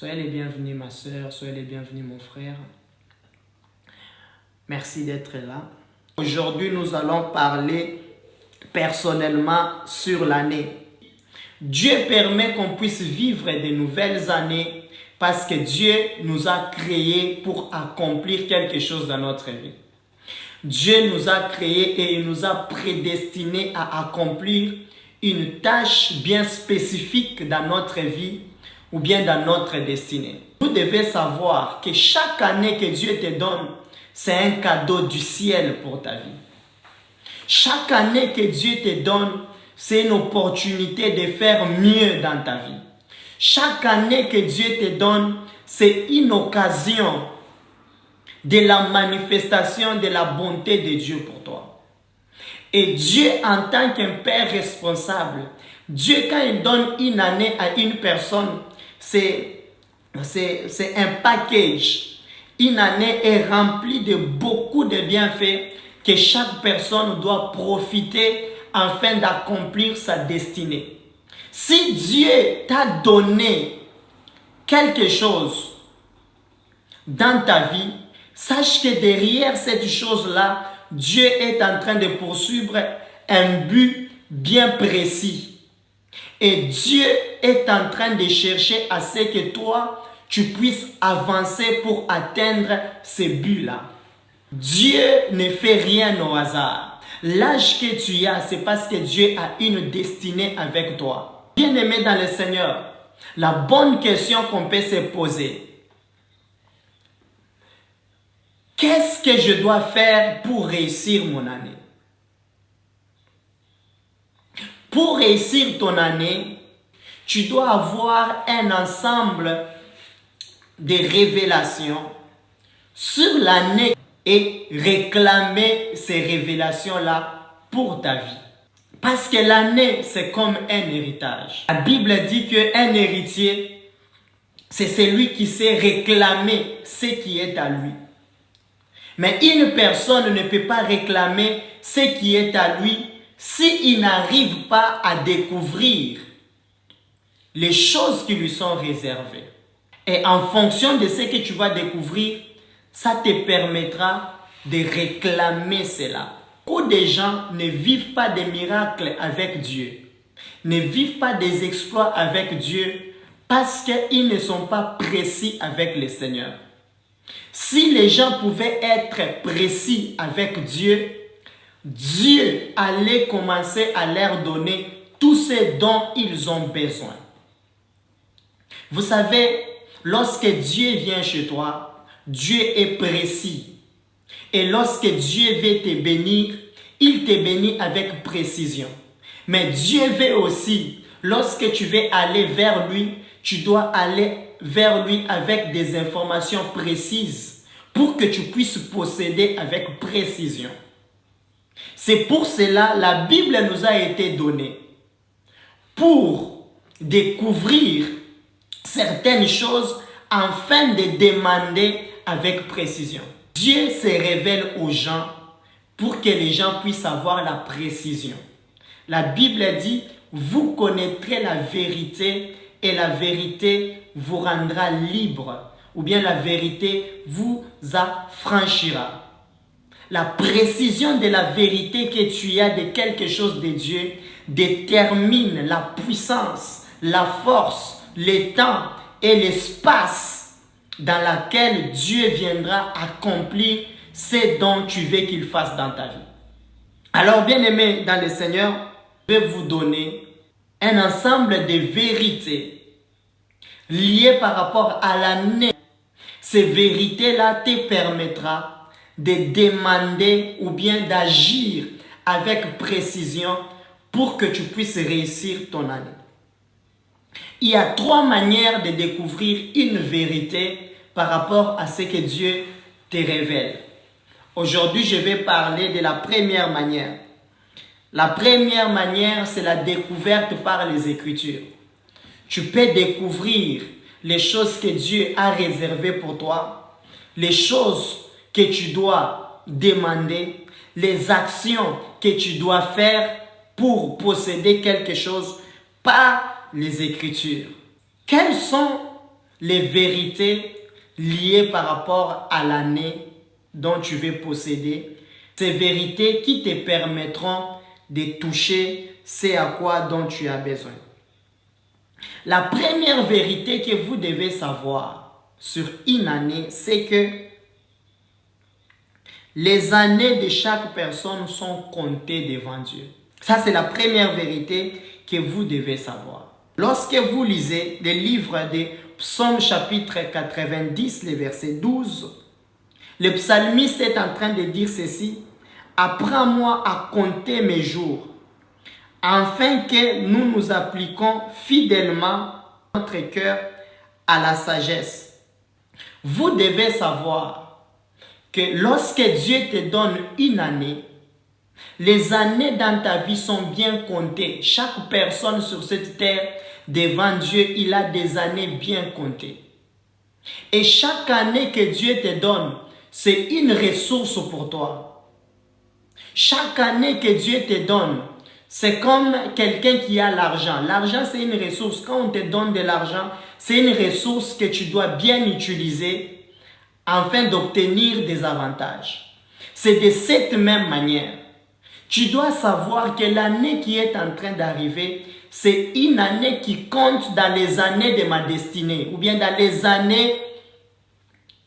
Soyez les bienvenus ma soeur, soyez les bienvenus mon frère. Merci d'être là. Aujourd'hui, nous allons parler personnellement sur l'année. Dieu permet qu'on puisse vivre de nouvelles années parce que Dieu nous a créés pour accomplir quelque chose dans notre vie. Dieu nous a créés et il nous a prédestinés à accomplir une tâche bien spécifique dans notre vie ou bien dans notre destinée. Vous devez savoir que chaque année que Dieu te donne, c'est un cadeau du ciel pour ta vie. Chaque année que Dieu te donne, c'est une opportunité de faire mieux dans ta vie. Chaque année que Dieu te donne, c'est une occasion de la manifestation de la bonté de Dieu pour toi. Et Dieu, en tant qu'un père responsable, Dieu, quand il donne une année à une personne, c'est un package. Une année est remplie de beaucoup de bienfaits que chaque personne doit profiter afin d'accomplir sa destinée. Si Dieu t'a donné quelque chose dans ta vie, sache que derrière cette chose-là, Dieu est en train de poursuivre un but bien précis. Et Dieu est en train de chercher à ce que toi, tu puisses avancer pour atteindre ce but-là. Dieu ne fait rien au hasard. L'âge que tu as, c'est parce que Dieu a une destinée avec toi. Bien-aimé dans le Seigneur, la bonne question qu'on peut se poser: qu'est-ce que je dois faire pour réussir mon année? Pour réussir ton année, tu dois avoir un ensemble de révélations sur l'année et réclamer ces révélations-là pour ta vie. Parce que l'année, c'est comme un héritage. La Bible dit qu'un héritier, c'est celui qui sait réclamer ce qui est à lui. Mais une personne ne peut pas réclamer ce qui est à lui s'il n'arrive pas à découvrir les choses qui lui sont réservées. Et en fonction de ce que tu vas découvrir, ça te permettra de réclamer cela. Beaucoup de gens ne vivent pas des miracles avec Dieu, ne vivent pas des exploits avec Dieu parce qu'ils ne sont pas précis avec le Seigneur. Si les gens pouvaient être précis avec Dieu, Dieu allait commencer à leur donner tout ce dont ils ont besoin. Vous savez, lorsque Dieu vient chez toi, Dieu est précis. Et lorsque Dieu veut te bénir, il te bénit avec précision. Mais Dieu veut aussi, lorsque tu veux aller vers lui, tu dois aller vers lui avec des informations précises pour que tu puisses posséder avec précision. C'est pour cela la Bible nous a été donnée pour découvrir certaines choses afin de demander avec précision. Dieu se révèle aux gens pour que les gens puissent avoir la précision. La Bible dit, vous connaîtrez la vérité et la vérité vous rendra libre, ou bien la vérité vous affranchira. La précision de la vérité que tu as de quelque chose de Dieu détermine la puissance, la force, le temps et l'espace dans lequel Dieu viendra accomplir ce dont tu veux qu'il fasse dans ta vie. Alors, bien-aimés dans le Seigneur, je vais vous donner un ensemble de vérités liées par rapport à l'année. Ces vérités-là te permettra de demander ou bien d'agir avec précision pour que tu puisses réussir ton année. Il y a 3 manières de découvrir une vérité par rapport à ce que Dieu te révèle. Aujourd'hui, je vais parler de la première manière. La première manière, c'est la découverte par les Écritures. Tu peux découvrir les choses que Dieu a réservées pour toi, les choses que tu dois demander, les actions que tu dois faire pour posséder quelque chose par les Écritures. Quelles sont les vérités liées par rapport à l'année dont tu veux posséder. Ces vérités qui te permettront de toucher ce à quoi dont tu as besoin. La première vérité que vous devez savoir sur une année, c'est que les années de chaque personne sont comptées devant Dieu. Ça, c'est la première vérité que vous devez savoir. Lorsque vous lisez le livre de Psaume chapitre 90, le verset 12, le psalmiste est en train de dire ceci: « Apprends-moi à compter mes jours, afin que nous nous appliquions fidèlement notre cœur à la sagesse. » Vous devez savoir que lorsque Dieu te donne une année, les années dans ta vie sont bien comptées. Chaque personne sur cette terre, devant Dieu, il a des années bien comptées. Et chaque année que Dieu te donne, c'est une ressource pour toi. Chaque année que Dieu te donne, c'est comme quelqu'un qui a l'argent. L'argent, c'est une ressource. Quand on te donne de l'argent, c'est une ressource que tu dois bien utiliser afin d'obtenir des avantages. C'est de cette même manière. Tu dois savoir que l'année qui est en train d'arriver, c'est une année qui compte dans les années de ma destinée, ou bien dans les années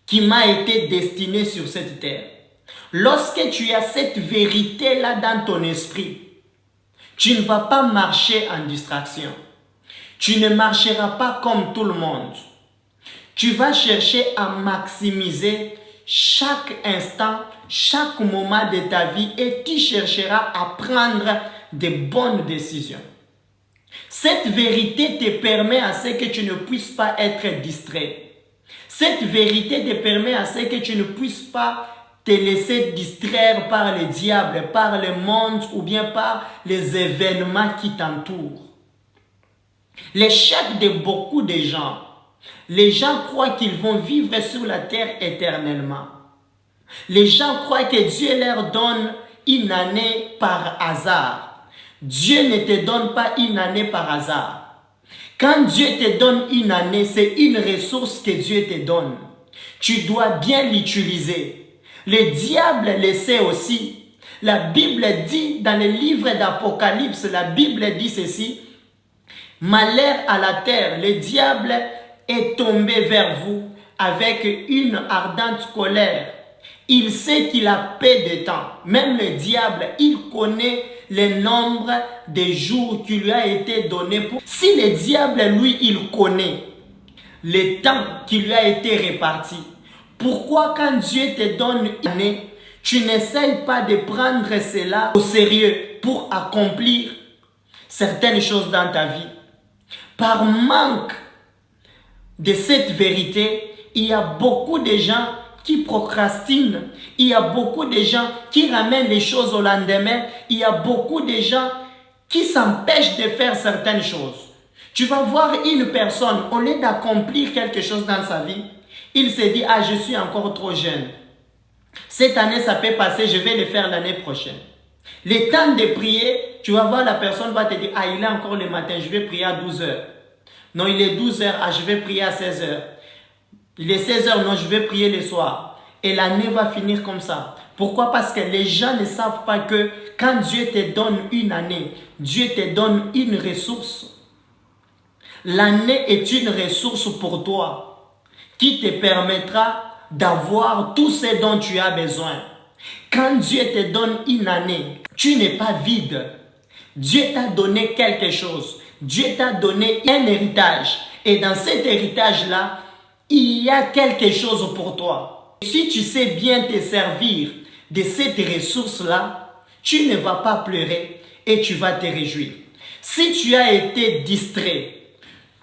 qui m'a été destinée sur cette terre. Lorsque tu as cette vérité-là dans ton esprit, tu ne vas pas marcher en distraction. Tu ne marcheras pas comme tout le monde. Tu vas chercher à maximiser chaque instant, chaque moment de ta vie et tu chercheras à prendre de bonnes décisions. Cette vérité te permet à ce que tu ne puisses pas être distrait. Cette vérité te permet à ce que tu ne puisses pas te laisser distraire par le diable, par le monde ou bien par les événements qui t'entourent. L'échec de beaucoup de gens, les gens croient qu'ils vont vivre sur la terre éternellement. Les gens croient que Dieu leur donne une année par hasard. Dieu ne te donne pas une année par hasard. Quand Dieu te donne une année, c'est une ressource que Dieu te donne. Tu dois bien l'utiliser. Le diable le sait aussi. La Bible dit dans le livre d'Apocalypse, la Bible dit ceci: « Malheur à la terre, le diable est tombé vers vous avec une ardente colère. Il sait qu'il a peu de temps. » Même le diable, il connaît le nombre de jours qui lui a été donné. Si le diable, lui, il connaît le temps qui lui a été réparti, pourquoi quand Dieu te donne une année, tu n'essayes pas de prendre cela au sérieux pour accomplir certaines choses dans ta vie? Par manque de cette vérité, il y a beaucoup de gens qui procrastinent. Il y a beaucoup de gens qui ramènent les choses au lendemain. Il y a beaucoup de gens qui s'empêchent de faire certaines choses. Tu vas voir une personne, au lieu d'accomplir quelque chose dans sa vie, il se dit: « Ah, je suis encore trop jeune. Cette année, ça peut passer, je vais le faire l'année prochaine. » Le temps de prier, tu vas voir la personne va te dire: « Ah, il est encore le matin, je vais prier à 12 heures. Non, il est 12 heures, ah, je vais prier à 16 heures. Il est 16 heures, non, je vais prier le soir. » Et l'année va finir comme ça. Pourquoi? Parce que les gens ne savent pas que quand Dieu te donne une année, Dieu te donne une ressource. L'année est une ressource pour toi qui te permettra d'avoir tout ce dont tu as besoin. Quand Dieu te donne une année, tu n'es pas vide. Dieu t'a donné quelque chose. Dieu t'a donné un héritage. Et dans cet héritage-là, il y a quelque chose pour toi. Si tu sais bien te servir de cette ressource-là, tu ne vas pas pleurer et tu vas te réjouir. Si tu as été distrait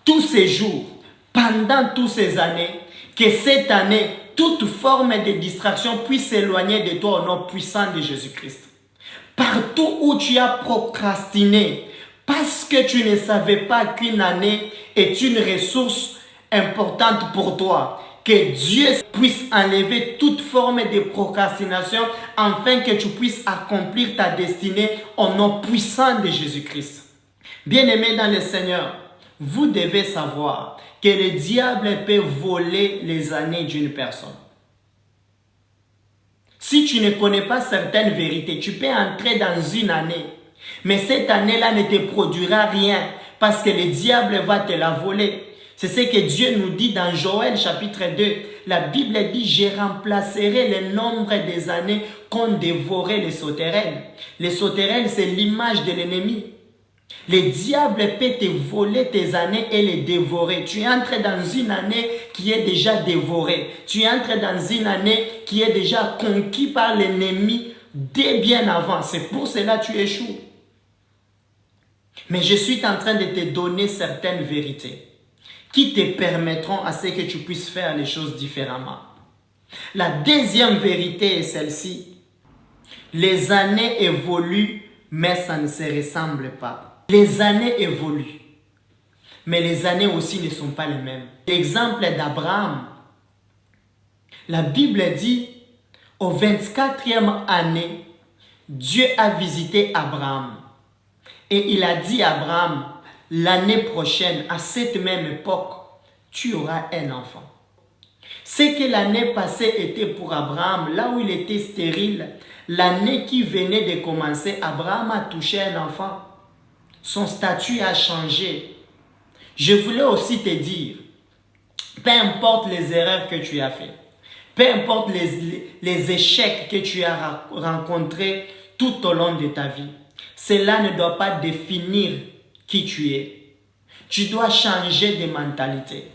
tous ces jours, pendant toutes ces années, que cette année, toute forme de distraction puisse s'éloigner de toi au nom puissant de Jésus-Christ. Partout où tu as procrastiné, parce que tu ne savais pas qu'une année est une ressource importante pour toi, que Dieu puisse enlever toute forme de procrastination afin que tu puisses accomplir ta destinée au nom puissant de Jésus-Christ. Bien-aimés dans le Seigneur, vous devez savoir que le diable peut voler les années d'une personne. Si tu ne connais pas certaines vérités, tu peux entrer dans une année, mais cette année-là ne te produira rien parce que le diable va te la voler. C'est ce que Dieu nous dit dans Joël chapitre 2. La Bible dit, je remplacerai le nombre des années qu'ont dévoré les sauterelles. Les sauterelles, c'est l'image de l'ennemi. Le diable peut te voler tes années et les dévorer. Tu entres dans une année qui est déjà dévorée. Tu entres dans une année qui est déjà conquise par l'ennemi dès bien avant. C'est pour cela que tu échoues. Mais je suis en train de te donner certaines vérités qui te permettront à ce que tu puisses faire les choses différemment. La deuxième vérité est celle-ci. Les années évoluent, mais ça ne se ressemble pas. Les années évoluent, mais les années aussi ne sont pas les mêmes. L'exemple d'Abraham. La Bible dit, au 24e année, Dieu a visité Abraham. Et il a dit à Abraham, l'année prochaine, à cette même époque, tu auras un enfant. Ce que l'année passée était pour Abraham, là où il était stérile, l'année qui venait de commencer, Abraham a touché un enfant. Son statut a changé. Je voulais aussi te dire, peu importe les erreurs que tu as faites, peu importe les échecs que tu as rencontrés tout au long de ta vie, cela ne doit pas définir qui tu es. Tu dois changer de mentalité.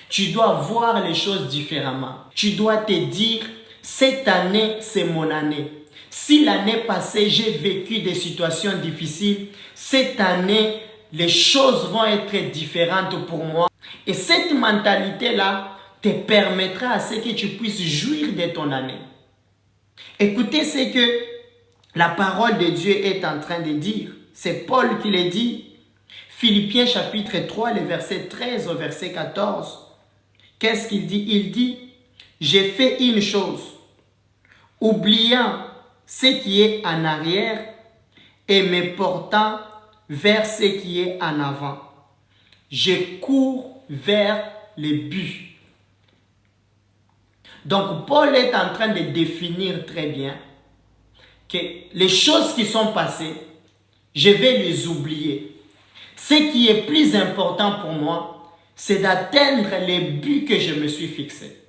Tu dois voir les choses différemment. Tu dois te dire, cette année, c'est mon année. Si l'année passée, j'ai vécu des situations difficiles, cette année, les choses vont être différentes pour moi. Et cette mentalité-là te permettra à ce que tu puisses jouir de ton année. Écoutez ce que la parole de Dieu est en train de dire. C'est Paul qui le dit. Philippiens chapitre 3, le verset 13 au verset 14. Qu'est-ce qu'il dit? Il dit, j'ai fait une chose, oubliant ce qui est en arrière et me portant vers ce qui est en avant. Je cours vers le but. Donc, Paul est en train de définir très bien que les choses qui sont passées, je vais les oublier. Ce qui est plus important pour moi, c'est d'atteindre les buts que je me suis fixé.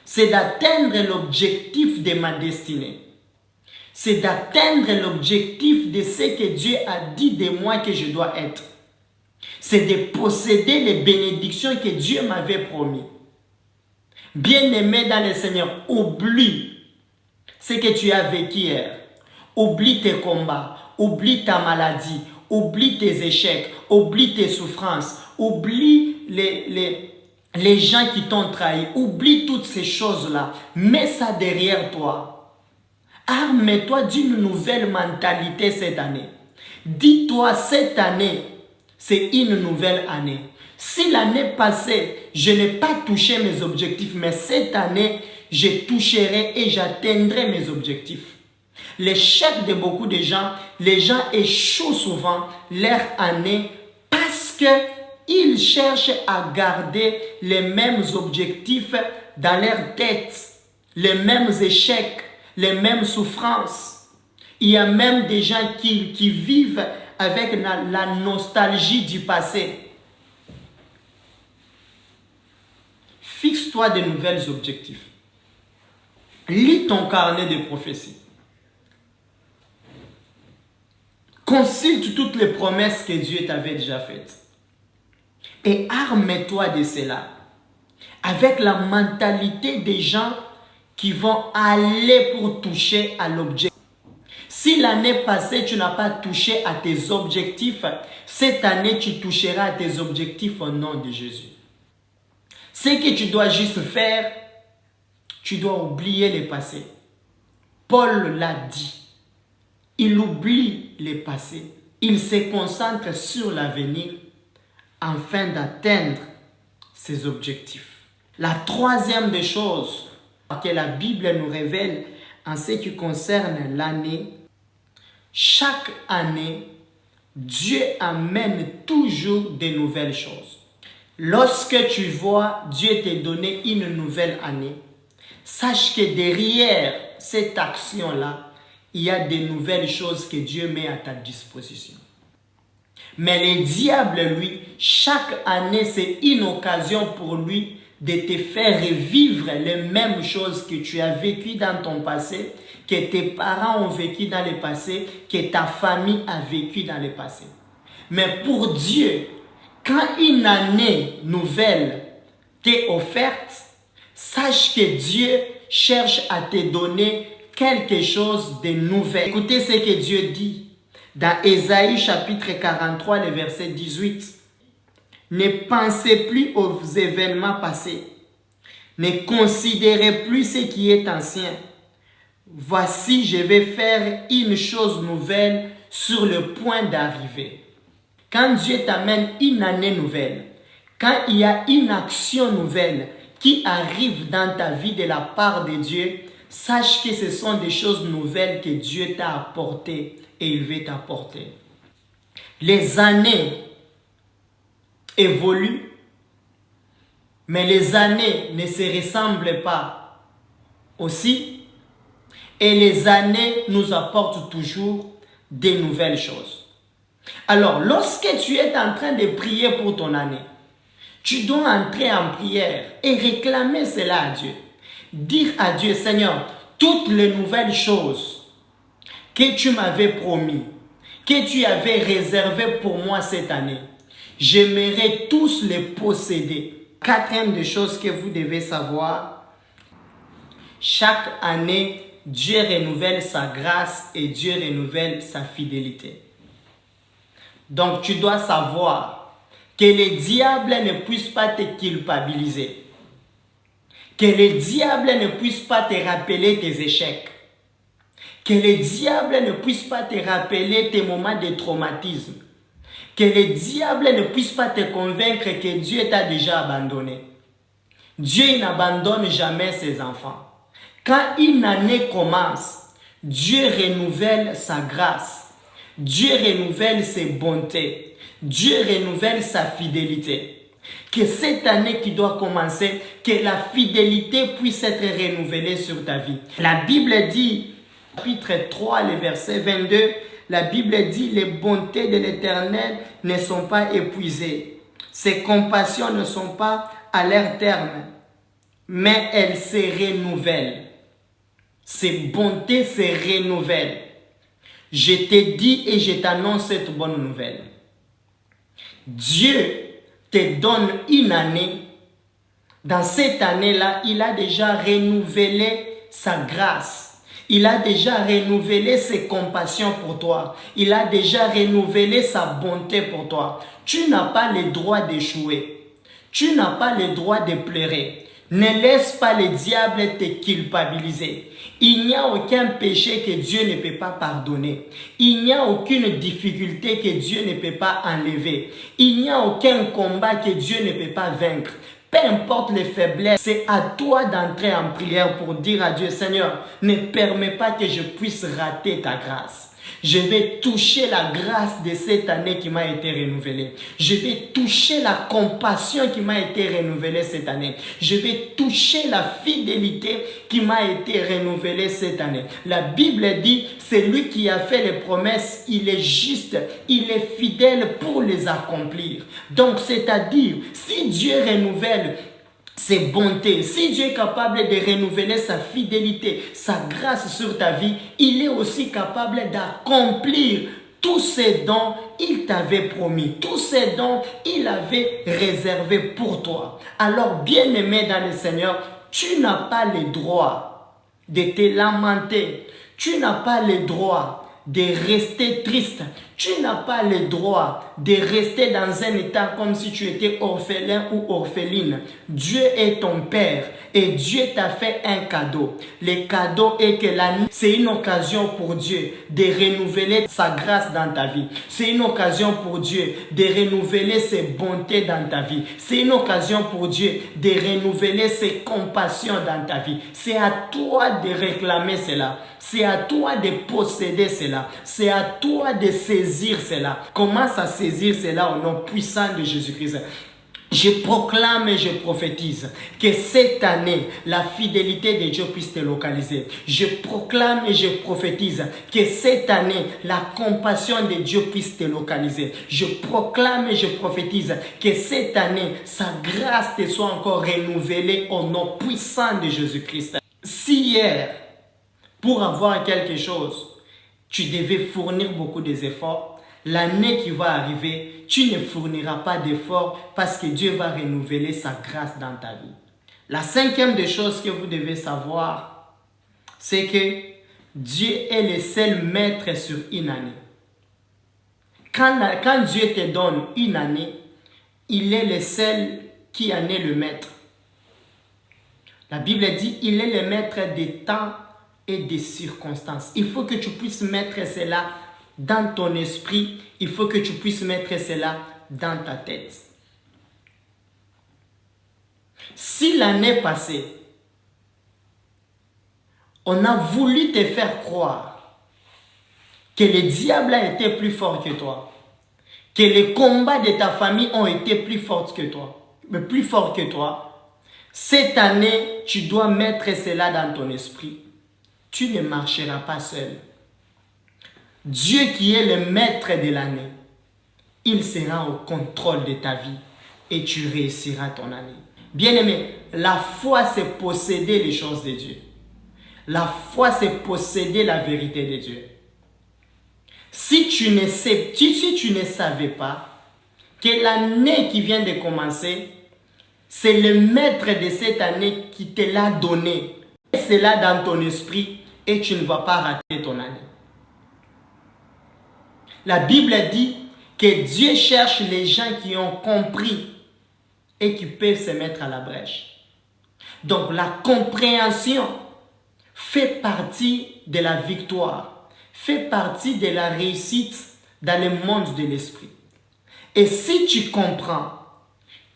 C'est d'atteindre l'objectif de ma destinée. C'est d'atteindre l'objectif de ce que Dieu a dit de moi que je dois être. C'est de posséder les bénédictions que Dieu m'avait promis. Bien-aimé dans le Seigneur, oublie ce que tu as vécu hier. Oublie tes combats, oublie ta maladie, oublie tes échecs, oublie tes souffrances, oublie les gens qui t'ont trahi, oublie toutes ces choses-là. Mets ça derrière toi. Arme-toi d'une nouvelle mentalité cette année. Dis-toi, cette année, c'est une nouvelle année. Si l'année passée, je n'ai pas touché mes objectifs, mais cette année, je toucherai et j'atteindrai mes objectifs. L'échec de beaucoup de gens, les gens échouent souvent leur année parce qu'ils cherchent à garder les mêmes objectifs dans leur tête, les mêmes échecs, les mêmes souffrances. Il y a même des gens qui vivent avec la nostalgie du passé. Fixe-toi de nouveaux objectifs. Lis ton carnet de prophéties. Consulte toutes les promesses que Dieu t'avait déjà faites. Et arme-toi de cela. Avec la mentalité des gens qui vont aller pour toucher à l'objectif. Si l'année passée, tu n'as pas touché à tes objectifs, cette année, tu toucheras à tes objectifs au nom de Jésus. Ce que tu dois juste faire, tu dois oublier le passé. Paul l'a dit. Il oublie le passé. Il se concentre sur l'avenir afin d'atteindre ses objectifs. La troisième des choses que la Bible nous révèle en ce qui concerne l'année, chaque année, Dieu amène toujours de nouvelles choses. Lorsque tu vois Dieu te donner une nouvelle année, sache que derrière cette action-là, il y a de nouvelles choses que Dieu met à ta disposition. Mais le diable, lui, chaque année, c'est une occasion pour lui de te faire revivre les mêmes choses que tu as vécues dans ton passé, que tes parents ont vécu dans le passé, que ta famille a vécu dans le passé. Mais pour Dieu, quand une année nouvelle t'est offerte, sache que Dieu cherche à te donner quelque chose de nouvel. Écoutez ce que Dieu dit dans Ésaïe chapitre 43, le verset 18. Ne pensez plus aux événements passés. Ne considérez plus ce qui est ancien. Voici, je vais faire une chose nouvelle sur le point d'arriver. Quand Dieu t'amène une année nouvelle, quand il y a une action nouvelle qui arrive dans ta vie de la part de Dieu, sache que ce sont des choses nouvelles que Dieu t'a apportées et il veut t'apporter. Les années évoluent, mais les années ne se ressemblent pas aussi, et les années nous apportent toujours des nouvelles choses. Alors, lorsque tu es en train de prier pour ton année, tu dois entrer en prière et réclamer cela à Dieu. Dire à Dieu, Seigneur, toutes les nouvelles choses que tu m'avais promis, que tu avais réservées pour moi cette année, j'aimerais tous les posséder. Quatrième des choses que vous devez savoir, chaque année, Dieu renouvelle sa grâce et Dieu renouvelle sa fidélité. Donc, tu dois savoir que le diable ne puisse pas te culpabiliser. Que le diable ne puisse pas te rappeler tes échecs. Que le diable ne puisse pas te rappeler tes moments de traumatisme. Que le diable ne puisse pas te convaincre que Dieu t'a déjà abandonné. Dieu n'abandonne jamais ses enfants. Quand une année commence, Dieu renouvelle sa grâce. Dieu renouvelle ses bontés. Dieu renouvelle sa fidélité. Que cette année qui doit commencer, que la fidélité puisse être renouvelée sur ta vie. La Bible dit, chapitre 3, le verset 22, la Bible dit, les bontés de l'Éternel ne sont pas épuisées. Ses compassions ne sont pas à leur terme, mais elles se renouvellent. Ses bontés se renouvellent. Je te dis et je t'annonce cette bonne nouvelle. Dieu te donne une année. Dans cette année-là, il a déjà renouvelé sa grâce. Il a déjà renouvelé ses compassions pour toi. Il a déjà renouvelé sa bonté pour toi. Tu n'as pas le droit d'échouer. Tu n'as pas le droit de pleurer. Ne laisse pas le diable te culpabiliser. Il n'y a aucun péché que Dieu ne peut pas pardonner. Il n'y a aucune difficulté que Dieu ne peut pas enlever. Il n'y a aucun combat que Dieu ne peut pas vaincre. Peu importe les faiblesses, c'est à toi d'entrer en prière pour dire à Dieu, Seigneur, ne permets pas que je puisse rater ta grâce. Je vais toucher la grâce de cette année qui m'a été renouvelée. Je vais toucher la compassion qui m'a été renouvelée cette année. Je vais toucher la fidélité qui m'a été renouvelée cette année. La Bible dit, c'est lui qui a fait les promesses, il est juste, il est fidèle pour les accomplir. Donc, c'est-à-dire, si Dieu renouvelle ses bontés, si Dieu est capable de renouveler sa fidélité, sa grâce sur ta vie, il est aussi capable d'accomplir tous ces dons il t'avait promis, tous ces dons il avait réservés pour toi. Alors, bien-aimé dans le Seigneur, tu n'as pas le droit de te lamenter, tu n'as pas le droit de rester triste. Tu n'as pas le droit de rester dans un état comme si tu étais orphelin ou orpheline. Dieu est ton Père et Dieu t'a fait un cadeau. Le cadeau est que l'année, c'est une occasion pour Dieu de renouveler sa grâce dans ta vie. C'est une occasion pour Dieu de renouveler ses bontés dans ta vie. C'est une occasion pour Dieu de renouveler ses compassions dans ta vie. C'est à toi de réclamer cela. C'est à toi de posséder cela. C'est à toi de saisir cela. Commence à saisir cela au nom puissant de Jésus-Christ. Je proclame et je prophétise que cette année, la fidélité de Dieu puisse te localiser. Je proclame et je prophétise que cette année, la compassion de Dieu puisse te localiser. Je proclame et je prophétise que cette année, sa grâce te soit encore renouvelée au nom puissant de Jésus-Christ. Si hier, pour avoir quelque chose, tu devais fournir beaucoup d'efforts, l'année qui va arriver, tu ne fourniras pas d'efforts parce que Dieu va renouveler sa grâce dans ta vie. La cinquième des choses que vous devez savoir, c'est que Dieu est le seul maître sur une année. Quand Dieu te donne une année, il est le seul qui en est le maître. La Bible dit, il est le maître des temps et des circonstances. Il faut que tu puisses mettre cela dans ton esprit, il faut que tu puisses mettre cela dans ta tête. Si l'année passée, on a voulu te faire croire que le diable a été plus fort que toi, que les combats de ta famille ont été plus forts que toi, cette année, tu dois mettre cela dans ton esprit. Tu ne marcheras pas seul. Dieu qui est le maître de l'année, il sera au contrôle de ta vie et tu réussiras ton année. Bien-aimé, la foi c'est posséder les choses de Dieu. La foi c'est posséder la vérité de Dieu. Si tu ne savais pas que l'année qui vient de commencer, c'est le maître de cette année qui te l'a donné. C'est là dans ton esprit et tu ne vas pas rater ton année. La Bible dit que Dieu cherche les gens qui ont compris et qui peuvent se mettre à la brèche. Donc la compréhension fait partie de la victoire, fait partie de la réussite dans le monde de l'esprit. Et si tu comprends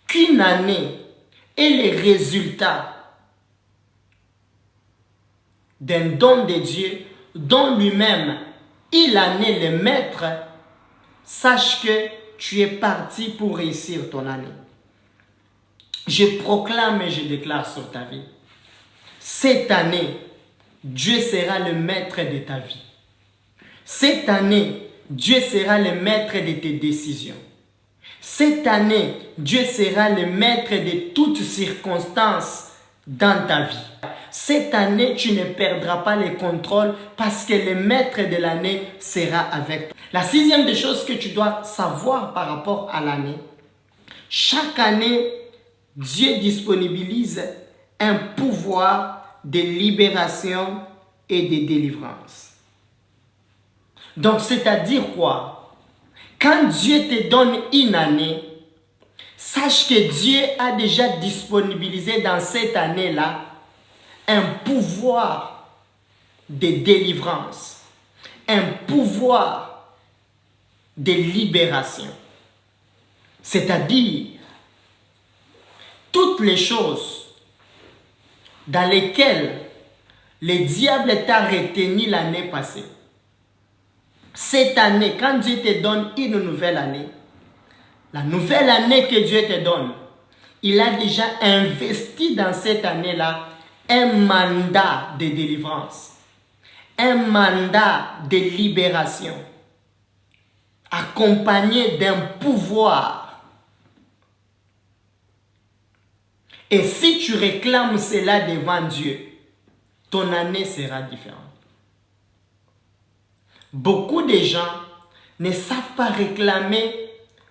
qu'une année est le résultat d'un don de Dieu, dont lui-même il en est le maître, sache que tu es parti pour réussir ton année. Je proclame et je déclare sur ta vie. Cette année, Dieu sera le maître de ta vie. Cette année, Dieu sera le maître de tes décisions. Cette année, Dieu sera le maître de toutes circonstances dans ta vie. Cette année, tu ne perdras pas le contrôle parce que le maître de l'année sera avec toi. La sixième des choses que tu dois savoir par rapport à l'année, chaque année, Dieu disponibilise un pouvoir de libération et de délivrance. Donc, c'est-à-dire quoi? Quand Dieu te donne une année, sache que Dieu a déjà disponibilisé dans cette année-là un pouvoir de délivrance, un pouvoir de libération. C'est-à-dire, toutes les choses dans lesquelles le diable t'a retenu l'année passée, cette année, quand Dieu te donne une nouvelle année, la nouvelle année que Dieu te donne, il a déjà investi dans cette année-là un mandat de délivrance, un mandat de libération, accompagné d'un pouvoir. Et si tu réclames cela devant Dieu, ton année sera différente. Beaucoup de gens ne savent pas réclamer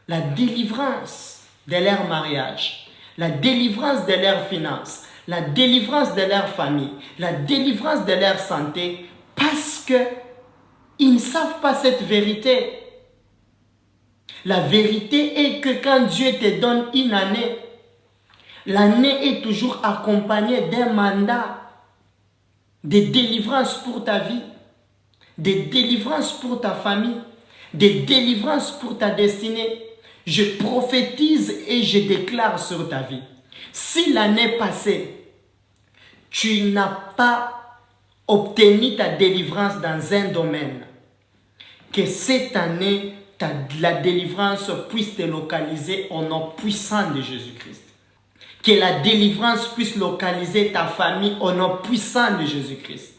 la délivrance de leur mariage, la délivrance de leurs finances, la délivrance de leur famille, la délivrance de leur santé, parce qu'ils ne savent pas cette vérité. La vérité est que quand Dieu te donne une année, l'année est toujours accompagnée d'un mandat de délivrance pour ta vie, de délivrance pour ta famille, de délivrance pour ta destinée. Je prophétise et je déclare sur ta vie. Si l'année passée, tu n'as pas obtenu ta délivrance dans un domaine, que cette année, la délivrance puisse te localiser au nom puissant de Jésus-Christ. Que la délivrance puisse localiser ta famille au nom puissant de Jésus-Christ.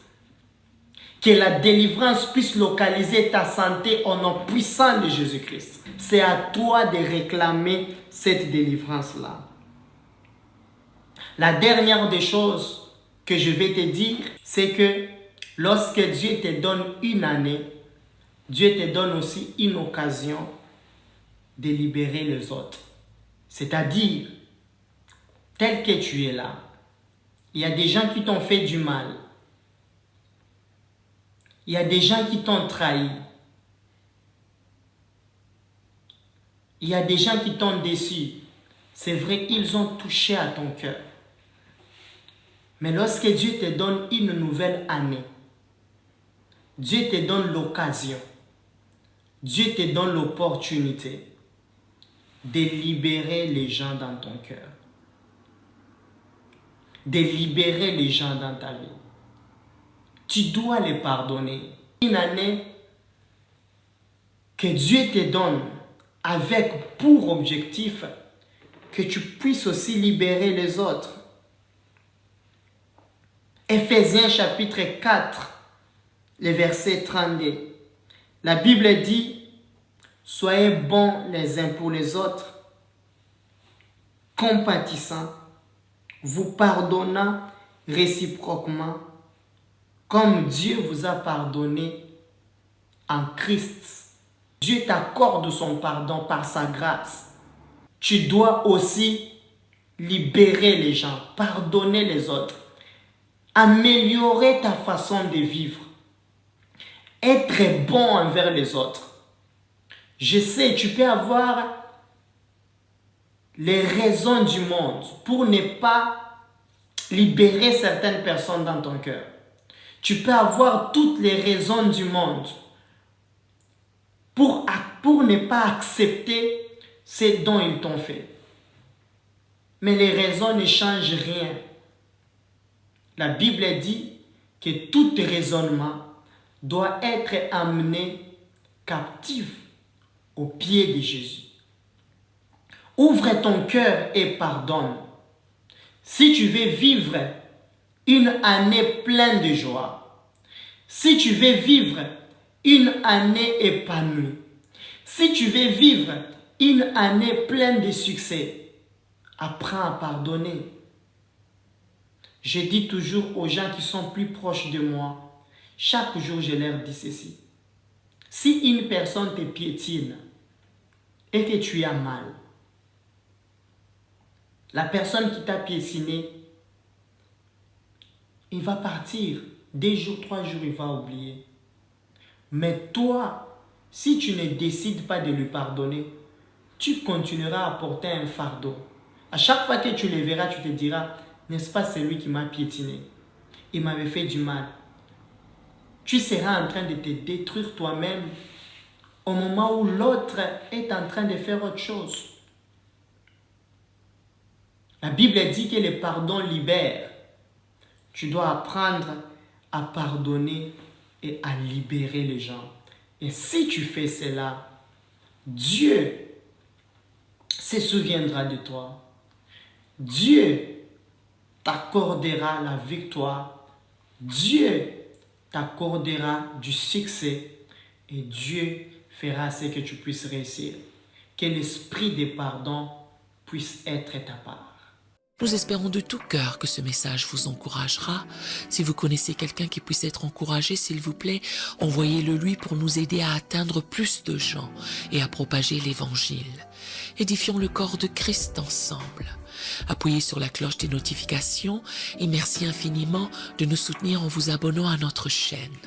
Que la délivrance puisse localiser ta santé au nom puissant de Jésus-Christ. C'est à toi de réclamer cette délivrance-là. La dernière des choses que je vais te dire, c'est que lorsque Dieu te donne une année, Dieu te donne aussi une occasion de libérer les autres. C'est-à-dire, tel que tu es là, il y a des gens qui t'ont fait du mal. Il y a des gens qui t'ont trahi. Il y a des gens qui t'ont déçu. C'est vrai, ils ont touché à ton cœur. Mais lorsque Dieu te donne une nouvelle année, Dieu te donne l'occasion, Dieu te donne l'opportunité de libérer les gens dans ton cœur, de libérer les gens dans ta vie. Tu dois les pardonner. Une année que Dieu te donne avec pour objectif que tu puisses aussi libérer les autres. Éphésiens chapitre 4, le verset 32. La Bible dit, soyez bons les uns pour les autres, compatissants, vous pardonnant réciproquement, comme Dieu vous a pardonné en Christ. Dieu t'accorde son pardon par sa grâce. Tu dois aussi libérer les gens, pardonner les autres, améliorer ta façon de vivre, être bon envers les autres. Je sais, tu peux avoir les raisons du monde pour ne pas libérer certaines personnes dans ton cœur. Tu peux avoir toutes les raisons du monde pour ne pas accepter ce dont ils t'ont fait. Mais les raisons ne changent rien. La Bible dit que tout raisonnement doit être amené captif aux pieds de Jésus. Ouvre ton cœur et pardonne. Si tu veux vivre une année pleine de joie, si tu veux vivre une année épanouie, si tu veux vivre une année pleine de succès, apprends à pardonner. Je dis toujours aux gens qui sont plus proches de moi, chaque jour je leur dis ceci. Si une personne te piétine et que tu as mal, la personne qui t'a piétiné, il va partir. 2 jours, 3 jours, il va oublier. Mais toi, si tu ne décides pas de lui pardonner, tu continueras à porter un fardeau. À chaque fois que tu le verras, tu te diras, n'est-ce pas celui qui m'a piétiné? Il m'avait fait du mal. Tu seras en train de te détruire toi-même au moment où l'autre est en train de faire autre chose. La Bible dit que le pardon libère. Tu dois apprendre à pardonner et à libérer les gens. Et si tu fais cela, Dieu se souviendra de toi. Dieu t'accordera la victoire. Dieu t'accordera du succès. Et Dieu fera ce que tu puisses réussir. Que l'esprit de pardon puisse être ta part. Nous espérons de tout cœur que ce message vous encouragera. Si vous connaissez quelqu'un qui puisse être encouragé, s'il vous plaît, envoyez-le lui pour nous aider à atteindre plus de gens et à propager l'évangile. Édifions le corps de Christ ensemble. Appuyez sur la cloche des notifications et merci infiniment de nous soutenir en vous abonnant à notre chaîne.